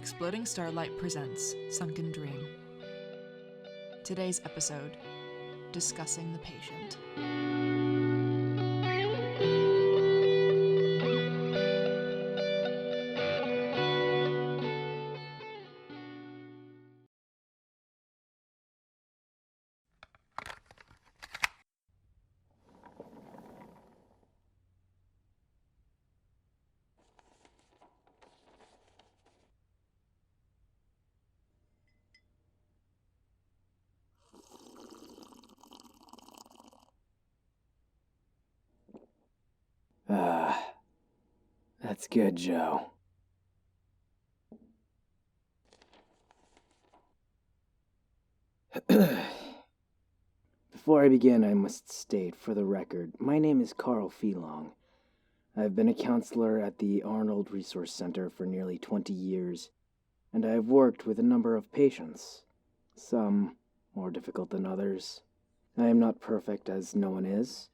Exploding Starlight presents Sunken Dream. Today's episode, Discussing the Patient. That's good, Joe. Before I begin, I must state, for the record, my name is Carl Feelong. I've been a counselor at the Arnold Resource Center for nearly 20 years, and I have worked with a number of patients, some more difficult than others. I am not perfect, as no one is.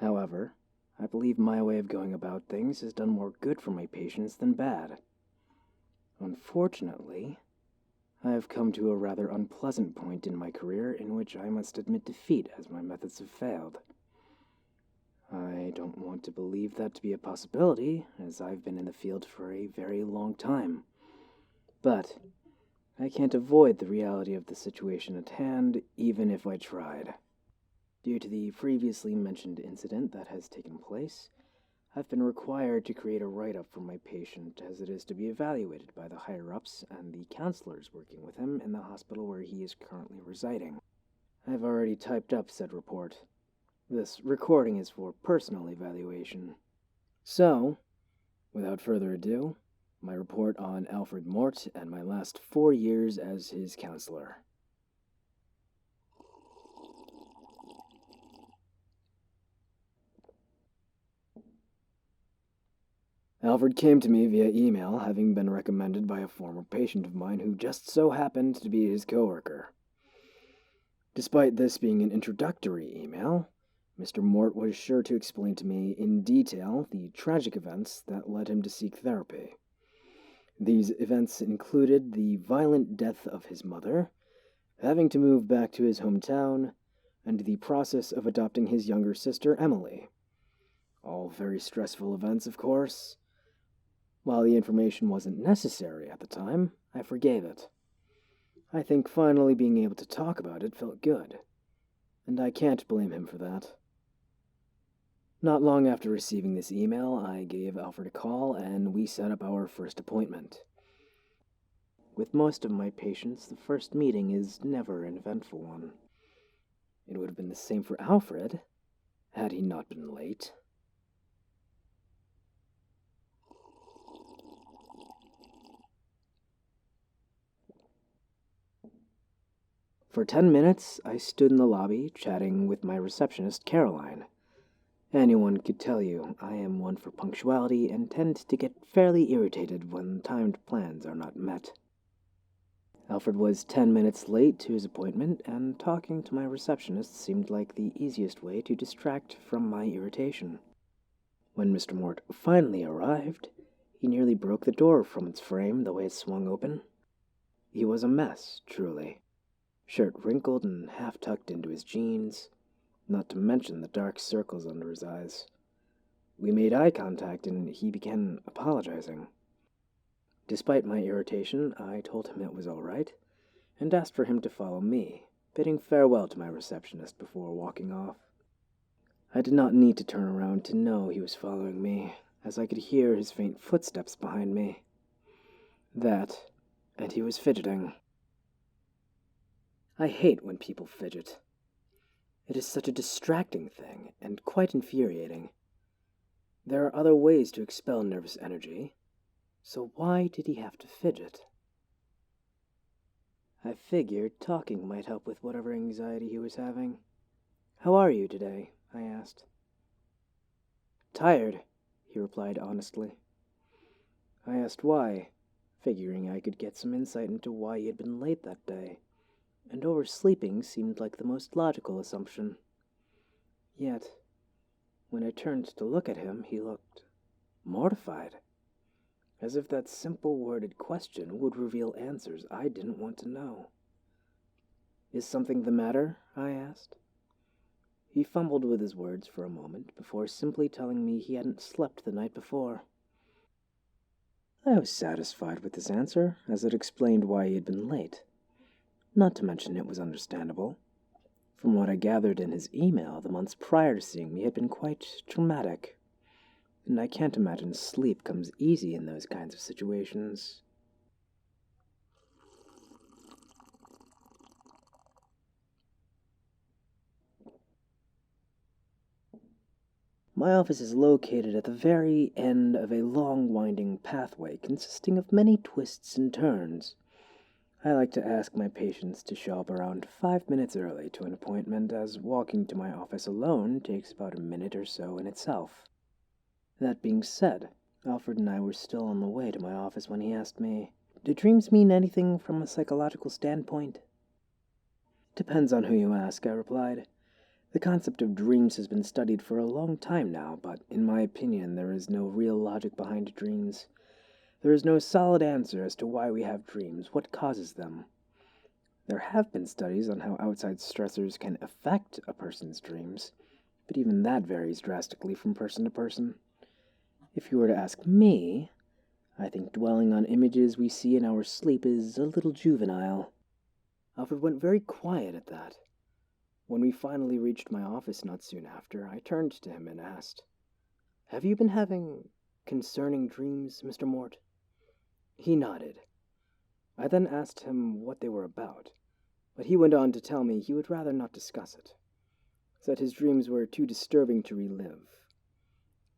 However, I believe my way of going about things has done more good for my patients than bad. Unfortunately, I have come to a rather unpleasant point in my career in which I must admit defeat as my methods have failed. I don't want to believe that to be a possibility, as I've been in the field for a very long time. But I can't avoid the reality of the situation at hand, even if I tried. Due to the previously mentioned incident that has taken place, I've been required to create a write-up for my patient, as it is to be evaluated by the higher-ups and the counselors working with him in the hospital where he is currently residing. I've already typed up said report. This recording is for personal evaluation. So, without further ado, my report on Alfred Mort and my last 4 years as his counselor. Alfred came to me via email, having been recommended by a former patient of mine who just so happened to be his coworker. Despite this being an introductory email, Mr. Mort was sure to explain to me in detail the tragic events that led him to seek therapy. These events included the violent death of his mother, having to move back to his hometown, and the process of adopting his younger sister, Emily. All very stressful events, of course. While the information wasn't necessary at the time, I forgave it. I think finally being able to talk about it felt good, and I can't blame him for that. Not long after receiving this email, I gave Alfred a call and we set up our first appointment. With most of my patients, the first meeting is never an eventful one. It would have been the same for Alfred, had he not been late. For 10 minutes, I stood in the lobby chatting with my receptionist, Caroline. Anyone could tell you I am one for punctuality and tend to get fairly irritated when timed plans are not met. Alfred was 10 minutes late to his appointment, and talking to my receptionist seemed like the easiest way to distract from my irritation. When Mr. Mort finally arrived, he nearly broke the door from its frame the way it swung open. He was a mess, truly. Shirt wrinkled and half tucked into his jeans, not to mention the dark circles under his eyes. We made eye contact and he began apologizing. Despite my irritation, I told him it was all right, and asked for him to follow me, bidding farewell to my receptionist before walking off. I did not need to turn around to know he was following me, as I could hear his faint footsteps behind me. That, and he was fidgeting. I hate when people fidget. It is such a distracting thing, and quite infuriating. There are other ways to expel nervous energy, so why did he have to fidget? I figured talking might help with whatever anxiety he was having. "How are you today?" I asked. "Tired," he replied honestly. I asked why, figuring I could get some insight into why he had been late that day, and oversleeping seemed like the most logical assumption. Yet, when I turned to look at him, he looked mortified. as if that simple worded question would reveal answers I didn't want to know. "Is something the matter?" I asked. He fumbled with his words for a moment before simply telling me he hadn't slept the night before. I was satisfied with this answer, as it explained why he had been late. Not to mention it was understandable. From what I gathered in his email, the months prior to seeing me had been quite traumatic, and I can't imagine sleep comes easy in those kinds of situations. My office is located at the very end of a long winding pathway consisting of many twists and turns. I like to ask my patients to show up around 5 minutes early to an appointment, as walking to my office alone takes about a minute or so in itself. That being said, Alfred and I were still on the way to my office when he asked me, "Do dreams mean anything from a psychological standpoint?" "Depends on who you ask," I replied. "The concept of dreams has been studied for a long time now, but in my opinion there is no real logic behind dreams. There is no solid answer as to why we have dreams, what causes them. There have been studies on how outside stressors can affect a person's dreams, but even that varies drastically from person to person. If you were to ask me, I think dwelling on images we see in our sleep is a little juvenile." Alfred went very quiet at that. When we finally reached my office not soon after, I turned to him and asked, "Have you been having concerning dreams, Mr. Mort?" He nodded. I then asked him what they were about, but he went on to tell me he would rather not discuss it. Said his dreams were too disturbing to relive.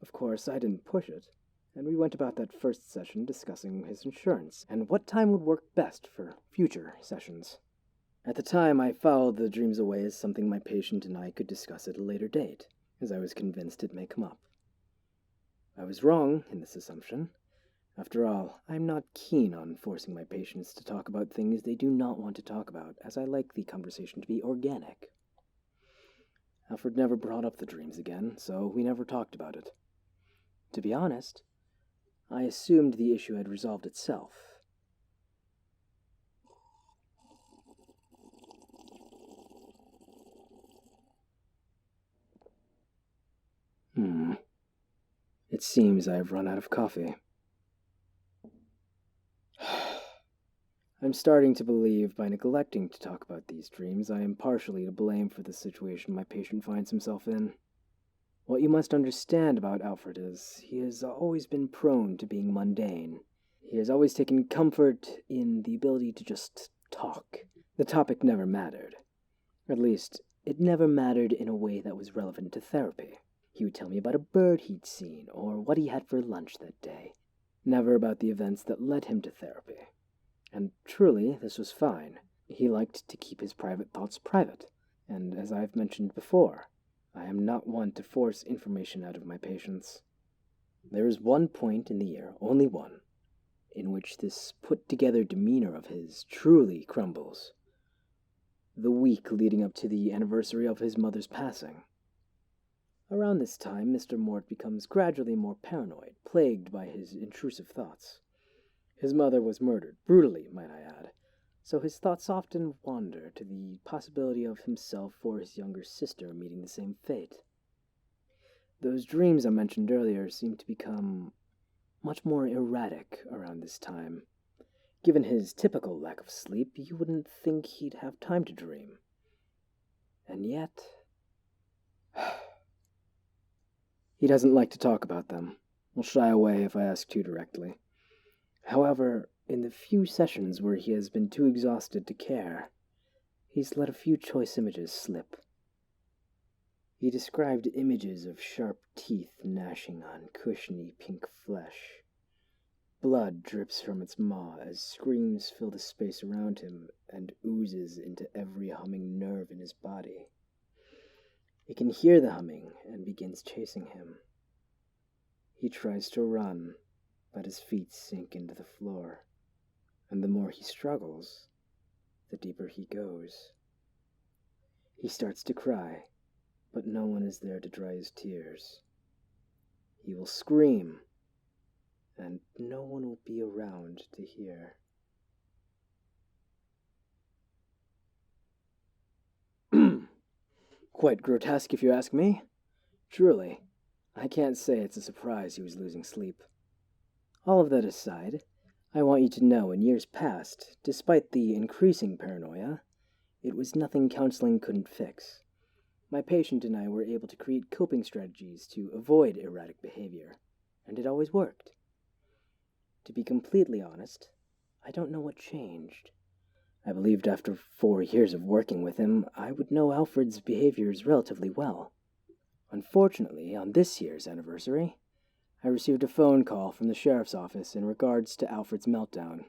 Of course, I didn't push it, and we went about that first session discussing his insurance and what time would work best for future sessions. At the time, I filed the dreams away as something my patient and I could discuss at a later date, as I was convinced it may come up. I was wrong in this assumption. After all, I'm not keen on forcing my patients to talk about things they do not want to talk about, as I like the conversation to be organic. Alfred never brought up the dreams again, so we never talked about it. To be honest, I assumed the issue had resolved itself. It seems I have run out of coffee. I'm starting to believe by neglecting to talk about these dreams, I am partially to blame for the situation my patient finds himself in. What you must understand about Alfred is he has always been prone to being mundane. He has always taken comfort in the ability to just talk. The topic never mattered. At least, it never mattered in a way that was relevant to therapy. He would tell me about a bird he'd seen, or what he had for lunch that day. Never about the events that led him to therapy. And truly, this was fine. He liked to keep his private thoughts private. And as I've mentioned before, I am not one to force information out of my patients. There is one point in the year, only one, in which this put-together demeanor of his truly crumbles. The week leading up to the anniversary of his mother's passing. Around this time, Mr. Mort becomes gradually more paranoid, plagued by his intrusive thoughts. His mother was murdered, brutally, might I add, so his thoughts often wander to the possibility of himself or his younger sister meeting the same fate. Those dreams I mentioned earlier seem to become much more erratic around this time. Given his typical lack of sleep, you wouldn't think he'd have time to dream. And yet... He doesn't like to talk about them. Will shy away if I ask too directly. However, in the few sessions where he has been too exhausted to care, he's let a few choice images slip. He described images of sharp teeth gnashing on cushiony pink flesh. Blood drips from its maw as screams fill the space around him and oozes into every humming nerve in his body. He can hear the humming and begins chasing him. He tries to run, but his feet sink into the floor, and the more he struggles, the deeper he goes. He starts to cry, but no one is there to dry his tears. He will scream, and no one will be around to hear. Quite grotesque if you ask me. Truly, I can't say it's a surprise he was losing sleep. All of that aside, I want you to know in years past, despite the increasing paranoia, it was nothing counseling couldn't fix. My patient and I were able to create coping strategies to avoid erratic behavior, and it always worked. To be completely honest, I don't know what changed. I believed after 4 years of working with him, I would know Alfred's behaviors relatively well. Unfortunately, on this year's anniversary, I received a phone call from the sheriff's office in regards to Alfred's meltdown.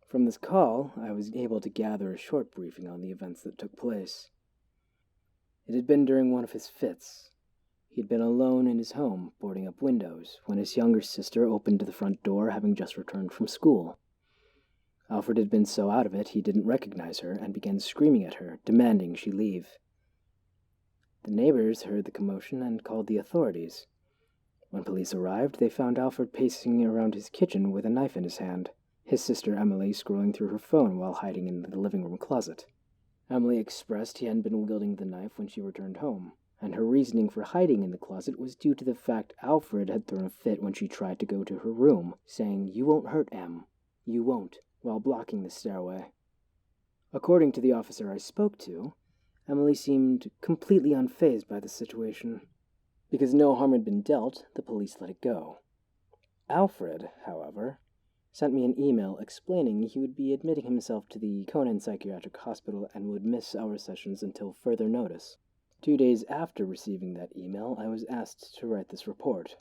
From this call, I was able to gather a short briefing on the events that took place. It had been during one of his fits. He had been alone in his home, boarding up windows, when his younger sister opened the front door, having just returned from school. Alfred had been so out of it he didn't recognize her and began screaming at her, demanding she leave. The neighbors heard the commotion and called the authorities. When police arrived, they found Alfred pacing around his kitchen with a knife in his hand, his sister Emily scrolling through her phone while hiding in the living room closet. Emily expressed he hadn't been wielding the knife when she returned home, and her reasoning for hiding in the closet was due to the fact Alfred had thrown a fit when she tried to go to her room, saying, "You won't hurt Em. You won't," while blocking the stairway. According to the officer I spoke to, Emily seemed completely unfazed by the situation. Because no harm had been dealt, the police let it go. Alfred, however, sent me an email explaining he would be admitting himself to the Conan Psychiatric Hospital and would miss our sessions until further notice. 2 days after receiving that email, I was asked to write this report.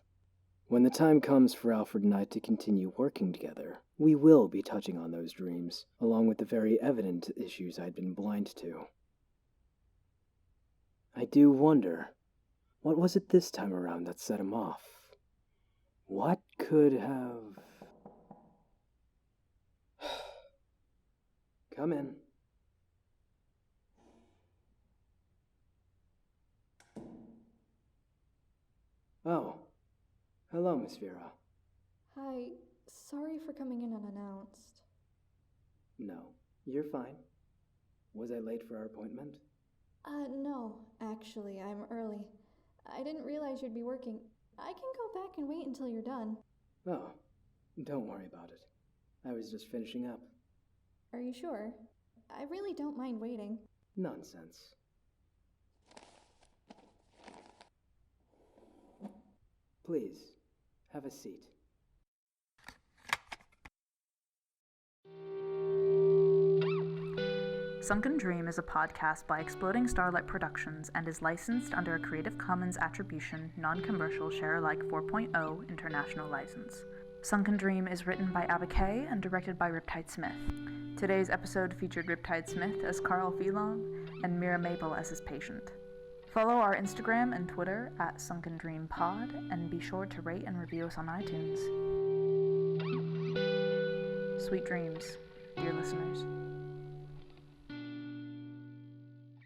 When the time comes for Alfred and I to continue working together, we will be touching on those dreams, along with the very evident issues I'd been blind to. I do wonder, what was it this time around that set him off? What could have... Come in. Oh, hello, Miss Vera. Hi, sorry for coming in unannounced. No, you're fine. Was I late for our appointment? No, actually, I'm early. I didn't realize you'd be working. I can go back and wait until you're done. Oh, don't worry about it. I was just finishing up. Are you sure? I really don't mind waiting. Nonsense. Please, have a seat. Sunken Dream is a podcast by Exploding Starlight Productions and is licensed under a Creative Commons Attribution, Non-Commercial Share-alike 4.0 International License. Sunken Dream is written by Abba Kay and directed by Riptide Smith. Today's episode featured Riptide Smith as Carl Feelong and Mira Maple as his patient. Follow our Instagram and Twitter at Sunken Dream Pod, and be sure to rate and review us on iTunes. Sweet dreams, dear listeners.